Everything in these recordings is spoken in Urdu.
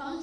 5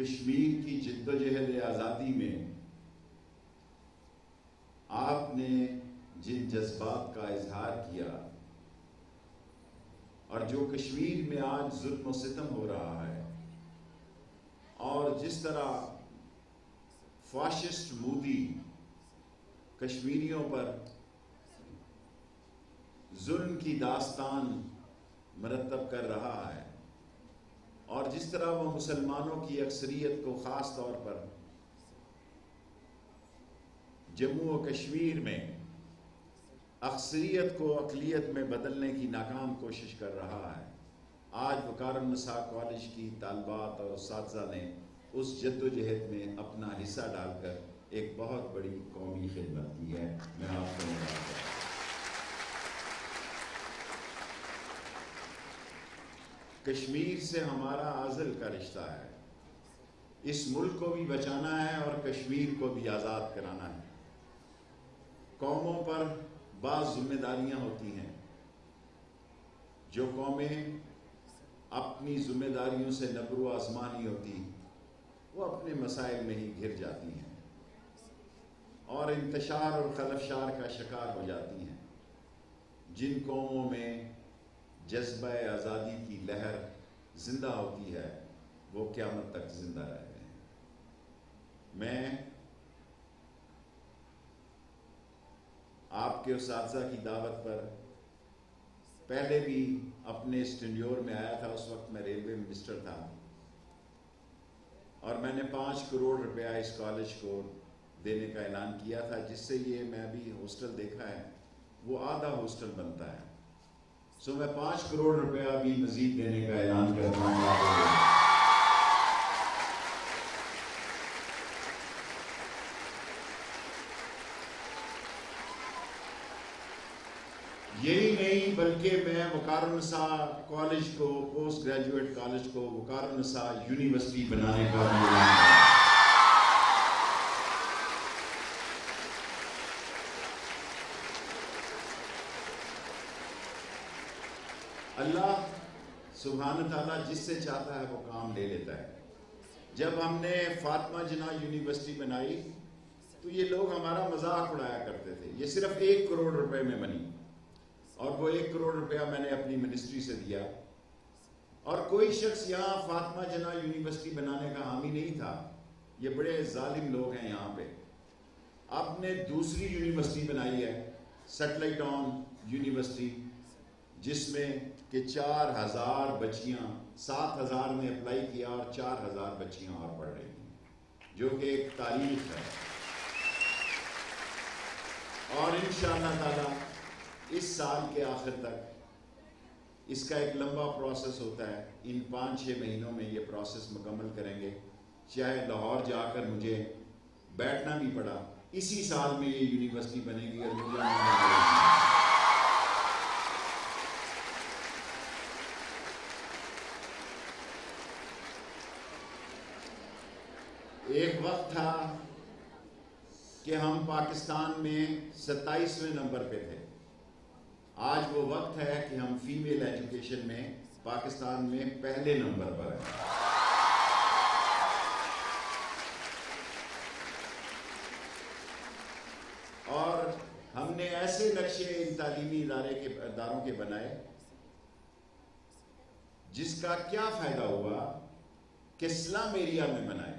کشمیر کی جد و جہد آزادی میں آپ نے جن جذبات کا اظہار کیا اور جو کشمیر میں آج ظلم و ستم ہو رہا ہے، اور جس طرح فاشسٹ مودی کشمیریوں پر ظلم کی داستان مرتب کر رہا ہے، اور جس طرح وہ مسلمانوں کی اکثریت کو خاص طور پر جموں و کشمیر میں اکثریت کو اقلیت میں بدلنے کی ناکام کوشش کر رہا ہے، آج وقار النساء کالج کی طالبات اور اساتذہ نے اس جد و جہد میں اپنا حصہ ڈال کر ایک بہت بڑی قومی خدمت کی ہے۔ میں آپ کو مبارک کرتا ہوں۔ کشمیر سے ہمارا ازل کا رشتہ ہے، اس ملک کو بھی بچانا ہے اور کشمیر کو بھی آزاد کرانا ہے۔ قوموں پر بعض ذمہ داریاں ہوتی ہیں، جو قومیں اپنی ذمہ داریوں سے نبرو آزما نہیں ہوتی، وہ اپنے مسائل میں ہی گھر جاتی ہیں اور انتشار اور خلفشار کا شکار ہو جاتی ہیں۔ جن قوموں میں جذبہ آزادی کی لہر زندہ ہوتی ہے، وہ قیامت تک زندہ رہتے ہیں۔ میں آپ کے اساتذہ کی دعوت پر پہلے بھی اپنے اس ٹینیور میں آیا تھا، اس وقت میں ریلوے منسٹر تھا، اور میں نے 5 کروڑ روپیہ اس کالج کو دینے کا اعلان کیا تھا، جس سے یہ میں ابھی ہاسٹل دیکھا ہے وہ آدھا ہاسٹل بنتا ہے۔ سو میں 5 کروڑ روپیہ بھی مزید دینے کا اعلان کرتا ہوں۔ یہی نہیں بلکہ میں وقار النساء کالج کو، پوسٹ گریجویٹ کالج کو وقار النساء یونیورسٹی بنانے کا بھی اعلان کرتا ہوں۔ اللہ سبحانہ تعالیٰ جس سے چاہتا ہے وہ کام لے لیتا ہے۔ جب ہم نے فاطمہ جناح یونیورسٹی بنائی تو یہ لوگ ہمارا مذاق اڑایا کرتے تھے، یہ صرف 1 کروڑ روپے میں بنی، اور وہ 1 کروڑ روپیہ میں نے اپنی منسٹری سے دیا، اور کوئی شخص یہاں فاطمہ جناح یونیورسٹی بنانے کا حامی نہیں تھا۔ یہ بڑے ظالم لوگ ہیں یہاں پہ۔ اب نے دوسری یونیورسٹی بنائی ہے، سیٹلائٹ آن یونیورسٹی، جس میں کہ 4000 بچیاں، 7000 نے اپلائی کیا اور 4000 بچیاں اور پڑھ رہی ہیں، جو کہ ایک تاریخ ہے۔ اور انشاءاللہ تعالی اس سال کے آخر تک اس کا ایک لمبا پروسیس ہوتا ہے، ان 5-6 مہینوں میں یہ پروسیس مکمل کریں گے، چاہے لاہور جا کر مجھے بیٹھنا بھی پڑا، اسی سال میں یہ یونیورسٹی بنے گی۔ اور مجھے ایک وقت تھا کہ ہم پاکستان میں 27ویں نمبر پہ تھے، آج وہ وقت ہے کہ ہم فیمیل ایجوکیشن میں پاکستان میں پہلے نمبر پر ہیں۔ اور ہم نے ایسے نقشے ان تعلیمی اداروں کے بنائے جس کا کیا فائدہ ہوا کہ سلم ایریا میں بنائے۔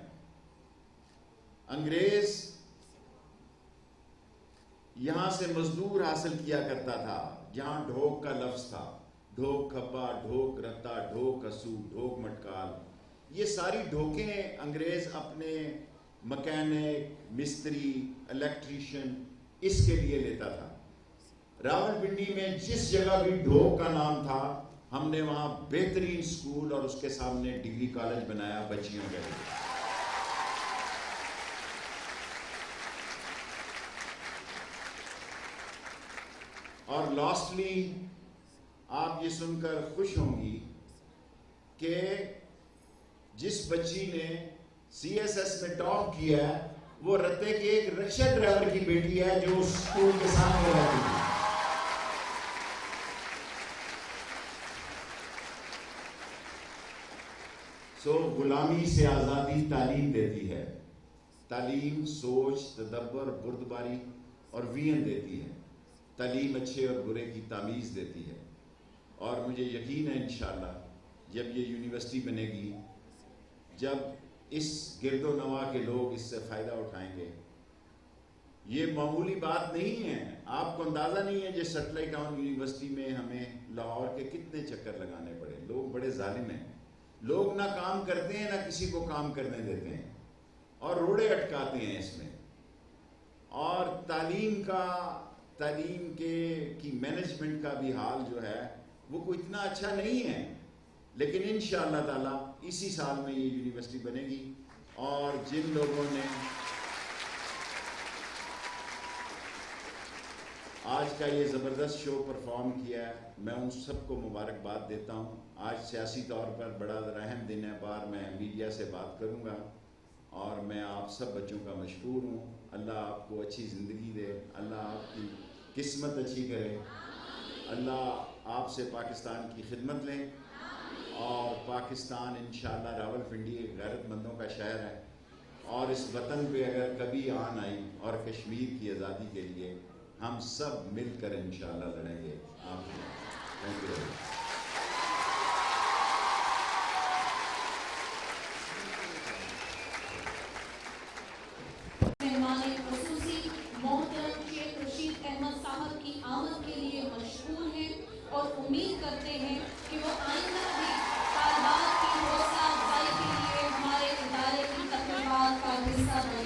انگریز یہاں سے مزدور حاصل کیا کرتا تھا، جہاں ڈھوک کا لفظ تھا، ڈھوک کھپا، ڈھوک رتا، ڈھوک ہسو، ڈھوک مٹکال، یہ ساری ڈھوکیں انگریز اپنے مکینک، مستری، الیکٹریشین اس کے لیے لیتا تھا۔ راولپنڈی میں جس جگہ بھی ڈھوک کا نام تھا، ہم نے وہاں بہترین سکول اور اس کے سامنے ڈگری کالج بنایا بچیوں کے لیے۔ اور لاسٹلی آپ یہ سن کر خوش ہوں گی کہ جس بچی نے CSS میں ٹاپ کیا ہے وہ رتے کے ایک رکشہ ڈرائیور کی بیٹی ہے جو اس اسکول کے سامنے رہتی تھی۔ سو غلامی سے آزادی تعلیم دیتی ہے. تعلیم سوچ، تدبر، بردباری اور وین دیتی ہے. تعلیم اچھے اور برے کی تمیز دیتی ہے. اور مجھے یقین ہے انشاءاللہ جب یہ یونیورسٹی بنے گی، جب اس گرد و نواح کے لوگ اس سے فائدہ اٹھائیں گے. یہ معمولی بات نہیں ہے. آپ کو اندازہ نہیں ہے جو سٹلئی ٹاؤن یونیورسٹی میں ہمیں لاہور کے کتنے چکر لگانے پڑے. لوگ بڑے ظالم ہیں. لوگ نہ کام کرتے ہیں نہ کسی کو کام کرنے دیتے ہیں اور روڑے اٹکاتے ہیں اس میں. اور تعلیم کی مینجمنٹ کا بھی حال جو ہے وہ کوئی اتنا اچھا نہیں ہے. لیکن انشاءاللہ تعالیٰ اسی سال میں یہ یونیورسٹی بنے گی. اور جن لوگوں نے آج کا یہ زبردست شو پرفارم کیا ہے، میں ان سب کو مبارکباد دیتا ہوں. آج سیاسی طور پر بڑا اہم دن ہے. بار میں میڈیا سے بات کروں گا اور میں آپ سب بچوں کا مشکور ہوں. اللہ آپ کو اچھی زندگی دے، اللہ آپ کی قسمت اچھی کرے. اللہ آپ سے پاکستان کی خدمت لیں. اور پاکستان انشاءاللہ راولپنڈی ایک غیرت مندوں کا شہر ہے. اور اس وطن پہ اگر کبھی آن آئی اور کشمیر کی آزادی کے لیے ہم سب مل کر انشاءاللہ لڑیں گے. آپ تھینک یو. مہمان خصوصی محترم شیخ رشید احمد صاحب کی آمد کے لیے مشکور ہیں اور امید کرتے ہیں کہ وہ آئندہ بھی طالبات کی حوصلہ افزائی کے لیے ہمارے ادارے کی تقریبات کا حصہ بنیں.